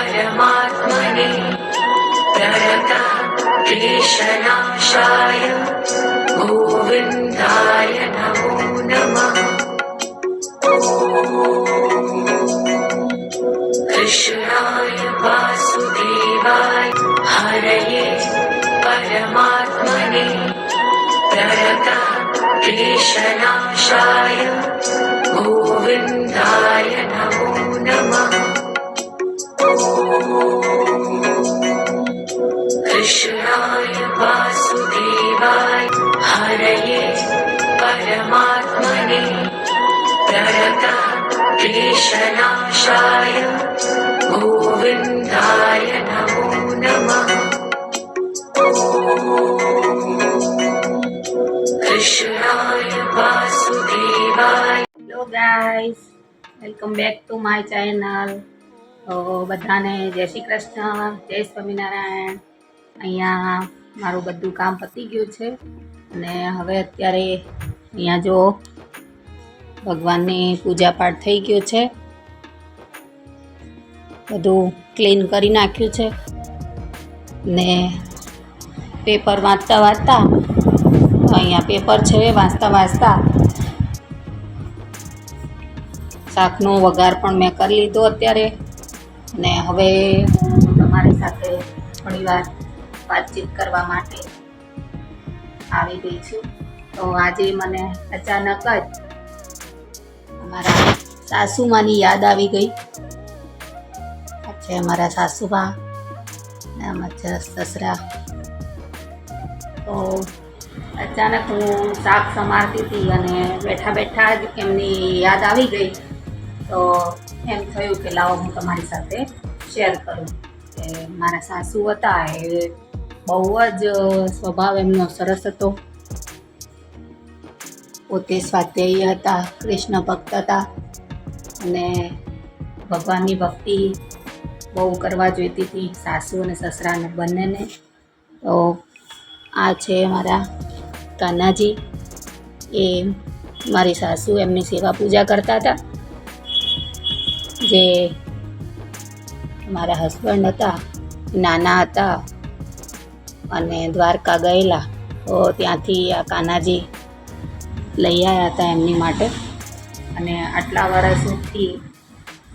परमात्मने प्रणतक्लेशनाशाय गोविन्दाय नमो नमः। कृष्णाय वासुदेवाय हरये परमात्मने प्रणतक्लेशनाशाय गोविन्दाय नमो नमः। कृष्णाय वासुदेवाय हरये परमात्मने प्रणतक्लेशनाशाय गोविन्दाय नमो नमः। कृष्णाय वासुदेवाय। Hello guys, welcome back to my channel. તો બધાને જય શ્રી કૃષ્ણ, જય સ્વામિનારાયણ. અહીંયા મારું બધું કામ પતી ગયું છે અને હવે અત્યારે અહીંયા જો ભગવાનની પૂજા પાઠ થઈ ગયો છે, બધું ક્લીન કરી નાખ્યું છે ને પેપર વાંચતા અહીંયા પેપર છે વાંચતા શાકનો વઘાર પણ મેં કરી લીધો અત્યારે ને હવે તમારી સાથે થોડી વાર વાતચીત કરવા માટે આવી ગઈ છું. તો આજે મને અચાનક જ અમારા સાસુમાની યાદ આવી ગઈ છે. અમારા સાસુબા ને અમારા સસરા. તો અચાનક હું શાક સમારતી હતી અને બેઠા જ એમની યાદ આવી ગઈ. તો એમ થયું કે લાવો હું તમારી સાથે શેર કરું કે મારા સાસુ હતા એ બહુ જ સ્વભાવ એમનો સરસ હતો. પોતે સ્વાધ્યાયી હતા, કૃષ્ણ ભક્ત હતા અને ભગવાનની ભક્તિ બહુ કરવા જોઈતી હતી સાસુ અને સસરાને બંનેને. તો આ છે મારા કાનાજી. એ મારી સાસુ એમની સેવા પૂજા કરતા હતા. જે મારા હસબન્ડ હતા નાના હતા અને દ્વારકા ગયેલા, તો ત્યાંથી આ કાનાજી લઈ આવ્યા હતા એમની માટે. અને આટલા વર્ષથી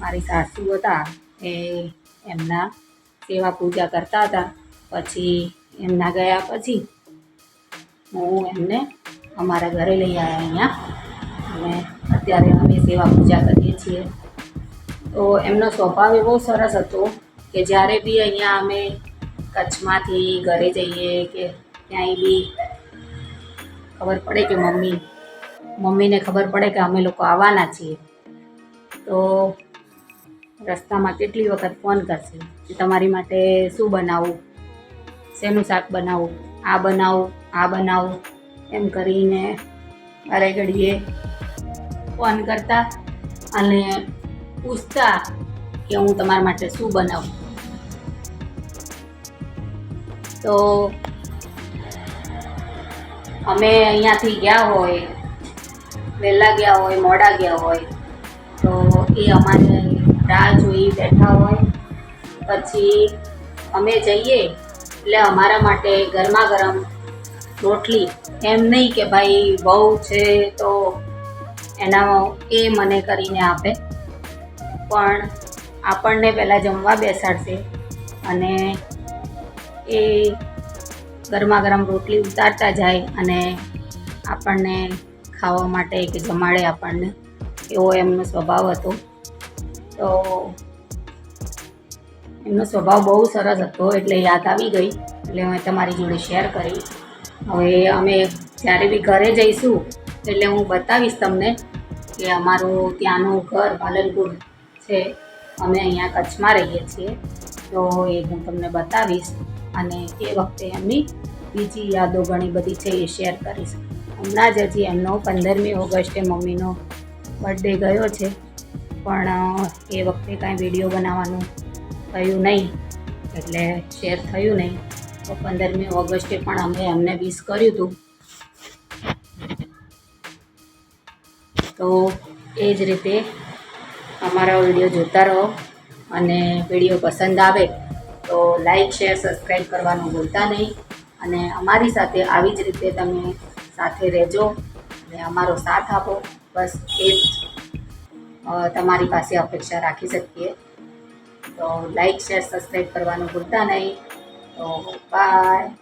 મારી સાસુ હતા એ એમના સેવા પૂજા કરતા હતા. પછી એમના ગયા પછી હું એમને અમારા ઘરે લઈ આવ્યા અહીંયા અને અત્યારે અમે સેવા પૂજા કરીએ છીએ. તો એમનો સ્વભાવ એવો સરસ હતો કે જ્યારે બી અહીંયા અમે કચ્છમાંથી ઘરે જઈએ કે ક્યાંય બી ખબર પડે કે મમ્મીને ખબર પડે કે અમે લોકો આવવાના છીએ, તો રસ્તામાં કેટલી વખત ફોન કરશે કે તમારી માટે શું બનાવું, શેનું શાક બનાવું, આ બનાવું એમ કરીને વારે ઘડીએ ફોન કરતા અને પૂછતા કે હું તમારા માટે શું બનાવું. તો અમે અહીંયાથી ગયા હોય, વહેલા ગયા હોય, મોડા ગયા હોય, તો એ અમારે રાહ જોઈ બેઠા હોય. પછી અમે જઈએ એટલે અમારા માટે ગરમા ગરમ રોટલી, એમ નહીં કે ભાઈ બહુ છે તો એ મને કરીને આપે, પણ આપણને પહેલાં જમવા બેસાડશે અને એ ગરમા ગરમ રોટલી ઉતારતા જાય અને આપણને ખાવા માટે કે જમાડે આપણને, એવો એમનો સ્વભાવ હતો. તો એમનો સ્વભાવ બહુ સરસ હતો એટલે યાદ આવી ગઈ, એટલે મેં તમારી જોડે શેર કરી. હવે અમે જ્યારે બી ઘરે જઈશું એટલે હું બતાવીશ તમને કે અમારું ત્યાંનું ઘર પાલનપુર છે, અમે અહીંયા કચ્છમાં રહીએ છીએ. તો એ હું તમને બતાવીશ અને એ વખતે એમની બીજી યાદો ઘણી બધી છે એ શેર કરીશ. હમણાં જ હજી એમનો 15મી ઓગસ્ટે મમ્મીનો બર્થડે ગયો છે, પણ એ વખતે કાંઈ વિડીયો બનાવવાનું થયું નહીં એટલે શેર થયું નહીં. તો 15મી ઓગસ્ટે પણ અમે એમને વિશ કર્યું હતું. તો એ જ રીતે અમારા વિડીયો જોતા રહો અને વિડીયો પસંદ આવે તો લાઈક શેર સબસ્ક્રાઈબ કરવાનું ભૂલતા નહીં. અને અમારી સાથે આવી જ રીતે તમે સાથે રહેજો અને અમારો સાથ આપો. બસ એ જ તમારી પાસે અપેક્ષા રાખી શકીએ. તો લાઈક શેર સબસ્ક્રાઈબ કરવાનું ભૂલતા નહીં. તો બાય.